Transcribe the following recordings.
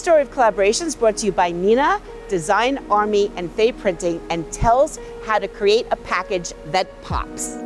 story of collaboration is brought to you by Neenah, Design Army, and Fey Printing, and tells how to create a package that pops.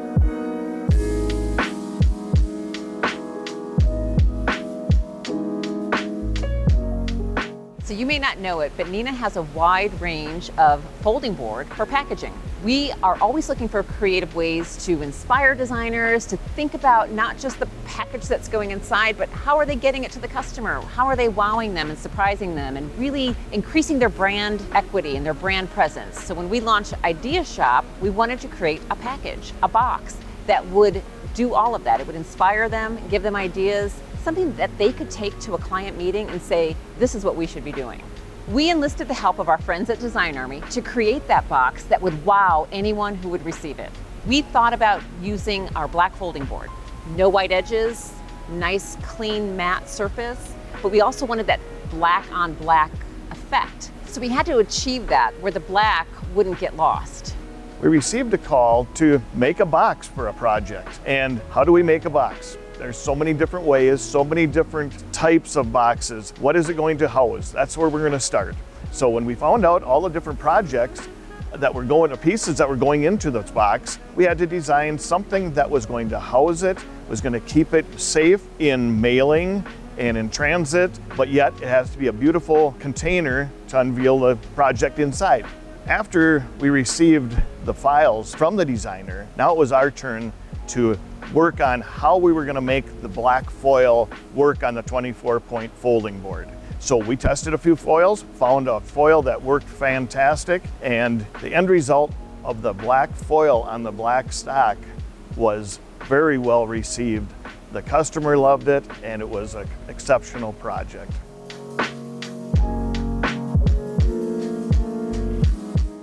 So you may not know it, but Neenah has a wide range of folding board for packaging. We are always looking for creative ways to inspire designers to think about not just the package that's going inside, but how are they getting it to the customer? How are they wowing them and surprising them and really increasing their brand equity and their brand presence? So when we launched Idea Shop, we wanted to create a package, a box that would do all of that. It would inspire them, give them ideas, something that they could take to a client meeting and say, this is what we should be doing. We enlisted the help of our friends at Design Army to create that box that would wow anyone who would receive it. We thought about using our black folding board. No white edges, nice clean matte surface, but we also wanted that black on black effect. So we had to achieve that where the black wouldn't get lost. We received a call to make a box for a project. And how do we make a box? There's so many different ways, so many different types of boxes. What is it going to house? That's where we're going to start. So when we found out all the different projects that were going, pieces that were going into this box, we had to design something that was going to house it, was going to keep it safe in mailing and in transit, but yet it has to be a beautiful container to unveil the project inside. After we received the files from the designer, now it was our turn to work on how we were going to make the black foil work on the 24-point folding board. So we tested a few foils, found a foil that worked fantastic, and the end result of the black foil on the black stock was very well received. The customer loved it, and it was an exceptional project.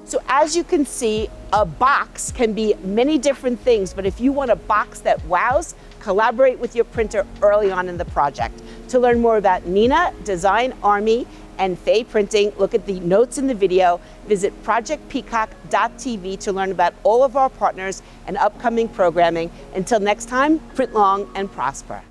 So as you can see, a box can be many different things, but if you want a box that wows, collaborate with your printer early on in the project. To learn more about Neenah, Design Army, and Fey Printing, look at the notes in the video. Visit projectpeacock.tv to learn about all of our partners and upcoming programming. Until next time, print long and prosper.